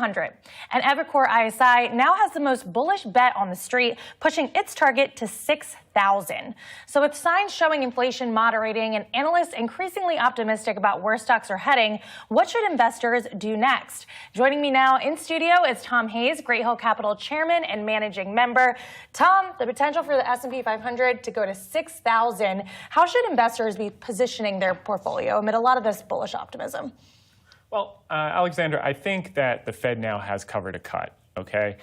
100. And Evercore ISI now has the most bullish bet on the street, pushing its target to 6,000. So with signs showing inflation moderating and analysts increasingly optimistic about where stocks are heading, what should investors do next? Joining me now in studio is Tom Hayes, Great Hill Capital Chairman and Managing Member. Tom, the potential for the S&P 500 to go to 6,000, how should investors be positioning their portfolio amid a lot of this bullish optimism? Well, Alexandra, I think that the Fed now has covered a cut, okay?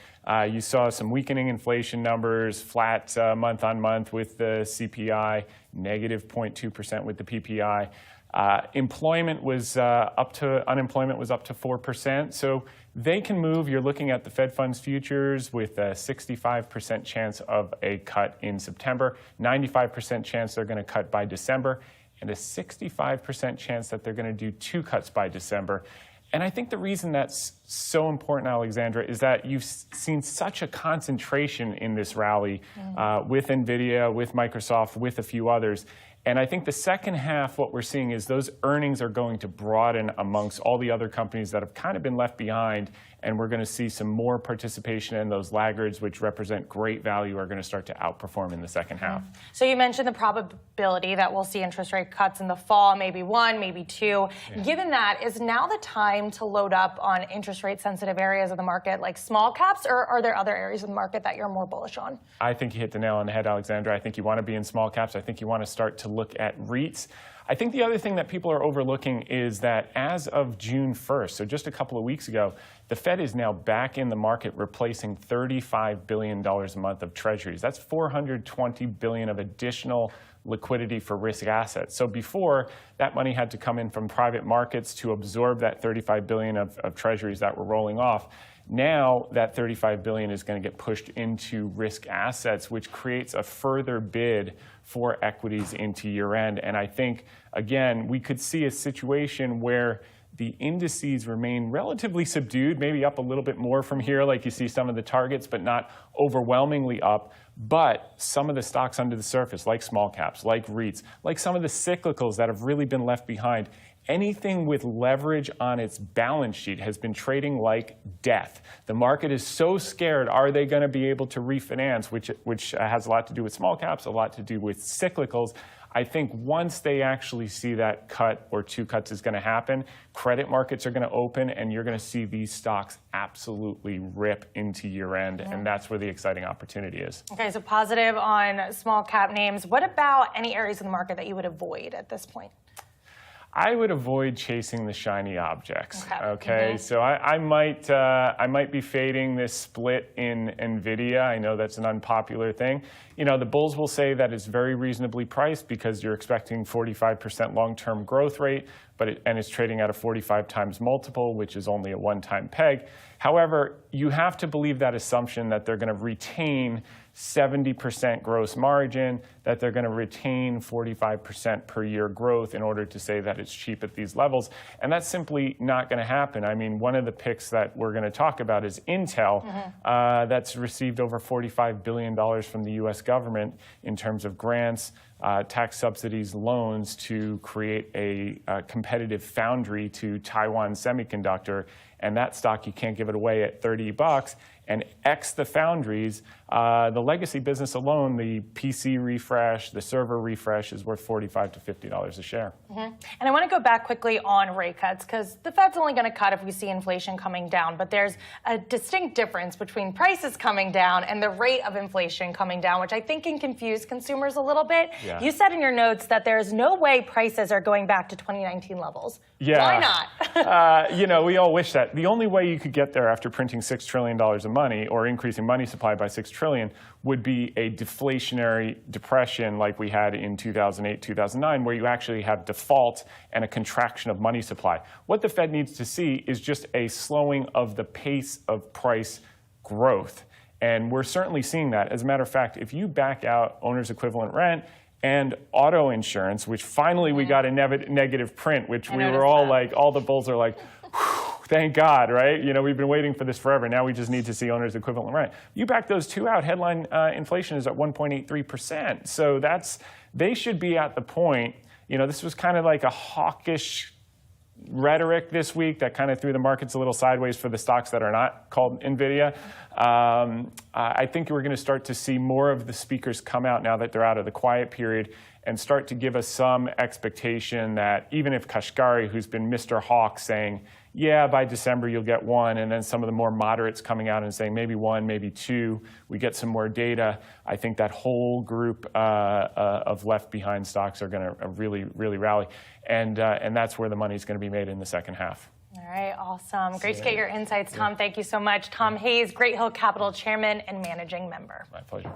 You saw some weakening inflation numbers, flat month on month with the CPI, negative 0.2% with the PPI. Unemployment was up to 4%, so they can move. You're looking at the Fed funds futures with a 65% chance of a cut in September, 95% chance they're going to cut by December, and a 65% chance that they're going to do 2 cuts by December. And I think the reason that's so important, Alexandra, is that you've seen such a concentration in this rally with NVIDIA, with Microsoft, with a few others. And I think the second half, what we're seeing is those earnings are going to broaden amongst all the other companies that have kind of been left behind. And we're going to see some more participation in those laggards, which represent great value, are going to start to outperform in the second half. So you mentioned the probability that we'll see interest rate cuts in the fall, maybe 1, maybe 2. Yeah. Given that, is now the time to load up on interest rate sensitive areas of the market like small caps, or are there other areas of the market that you're more bullish on? I think you hit the nail on the head, Alexandra. I think you want to be in small caps. I think you want to start to look at REITs. I think the other thing that people are overlooking is that as of June 1st, so just a couple of weeks ago, the Fed is now back in the market replacing $35 billion a month of treasuries. That's $420 billion of additional liquidity for risk assets. So before, that money had to come in from private markets to absorb that $35 billion of treasuries that were rolling off. Now that $35 billion is going to get pushed into risk assets, which creates a further bid for equities into year end. And I think, again, we could see a situation where the indices remain relatively subdued, maybe up a little bit more from here, like you see some of the targets, but not overwhelmingly up. But some of the stocks under the surface, like small caps, like REITs, like some of the cyclicals that have really been left behind, anything with leverage on its balance sheet has been trading like death. The market is so scared, are they going to be able to refinance, which has a lot to do with small caps, a lot to do with cyclicals. I think once they actually see that cut or 2 cuts is going to happen, credit markets are going to open, and you're going to see these stocks absolutely rip into year end, and that's where the exciting opportunity is. Okay, so positive on small cap names. What about any areas of the market that you would avoid at this point? I would avoid chasing the shiny objects. Okay? So I might be fading this split in NVIDIA. I know that's an unpopular thing. You know, the bulls will say that it's very reasonably priced because you're expecting 45% long-term growth rate, and it's trading at a 45 times multiple, which is only a one-time peg. However, you have to believe that assumption that they're going to retain 70% gross margin, that they're going to retain 45% per year growth in order to say that it's cheap at these levels. And that's simply not going to happen. I mean, one of the picks that we're going to talk about is Intel. That's received over $45 billion from the U.S. government in terms of grants, tax subsidies, loans to create a competitive foundry to Taiwan Semiconductor. And that stock, you can't give it away at $30. And X the foundries, the legacy business alone, the PC refresh, the server refresh is worth $45 to $50 a share. And I want to go back quickly on rate cuts, because the Fed's only going to cut if we see inflation coming down. But there's a distinct difference between prices coming down and the rate of inflation coming down, which I think can confuse consumers a little bit. Yeah. You said in your notes that there's no way prices are going back to 2019 levels. Yeah. Why not? You know, we all wish that. The only way you could get there after printing $6 trillion of money or increasing money supply by $6 trillion would be a deflationary depression like we had in 2008, 2009, where you actually have default and a contraction of money supply. What the Fed needs to see is just a slowing of the pace of price growth. And we're certainly seeing that. As a matter of fact, if you back out owner's equivalent rent and auto insurance, which finally we got a negative print, which we were all like, all the bulls are like, thank God, right? You know, we've been waiting for this forever. Now we just need to see owner's equivalent rent. You back those 2 out, headline inflation is at 1.83%. So they should be at the point, you know, this was kind of like a hawkish rhetoric this week that kind of threw the markets a little sideways for the stocks that are not called NVIDIA. I think we're going to start to see more of the speakers come out now that they're out of the quiet period and start to give us some expectation that even if Kashkari, who's been Mr. Hawk, saying, yeah, by December you'll get one, and then some of the more moderates coming out and saying maybe one, maybe two, we get some more data, I think that whole group of left behind stocks are going to really, really rally. And that's where the money's going to be made in the second half. All right, awesome. Great to get your insights, Tom. Thank you so much. Tom Hayes, Great Hill Capital Chairman and Managing Member. My pleasure.